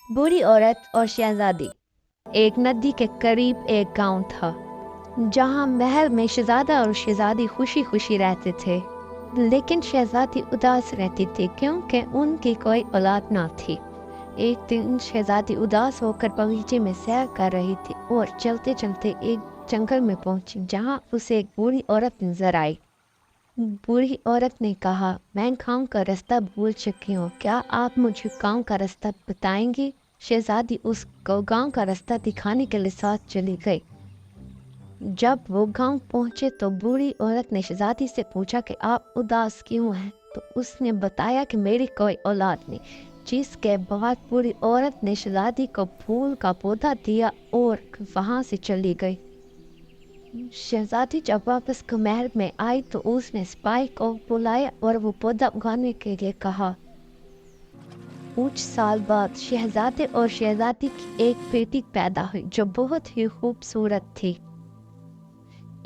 बूढ़ी औरत और शहजादी। एक नदी के करीब एक गांव था, जहां महल में शहजादा और शहजादी खुशी खुशी रहते थे। लेकिन शहजादी उदास रहती थी क्योंकि उनकी कोई औलाद न थी। एक दिन शहजादी उदास होकर बगीचे में सैर कर रही थी और चलते चलते एक जंगल में पहुंची, जहां उसे एक बूढ़ी औरत नजर आई। बूढ़ी औरत ने कहा, मैं गांव का रास्ता भूल चुकी हूँ, क्या आप मुझे गांव का रास्ता बताएंगी? शहजादी उसको गांव का रास्ता दिखाने के लिए साथ चली गई। जब वो गांव पहुंचे तो बूढ़ी औरत ने शहजादी से पूछा कि आप उदास क्यों हैं? तो उसने बताया कि मेरी कोई औलाद नहीं। जिसके बाद बूढ़ी औरत ने शहजादी को फूल का पौधा दिया और वहां से चली गई। शहजादी जब वापस महल में आई तो उसने सिपाही को बुलाया और वो पौधा उगाने के लिए कहा। कुछ साल बाद शहजादे और शहजादी की एक बेटी पैदा हुई जो बहुत ही खूबसूरत थी।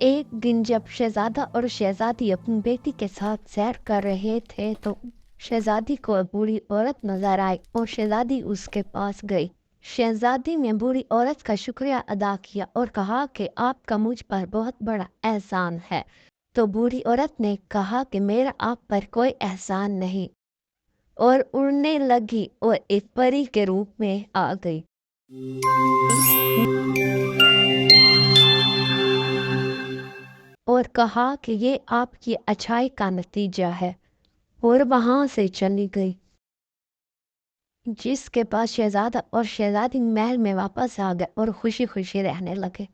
एक दिन जब शहजादा और शहजादी अपनी बेटी के साथ सैर कर रहे थे तो शहजादी को बूढ़ी औरत नजर आई और शहजादी उसके पास गई। शहजादी ने बूढ़ी औरत का शुक्रिया अदा किया और कहा कि आपका मुझ पर बहुत बड़ा एहसान है। तो बूढ़ी औरत ने कहा कि मेरा आप पर कोई एहसान नहीं, और उड़ने लगी और एक परी के रूप में आ गई और कहा कि ये आपकी अच्छाई का नतीजा है, और वहां से चली गई। जिसके पास शहजादा और शहजादी महल में वापस आ गए और खुशी खुशी रहने लगे।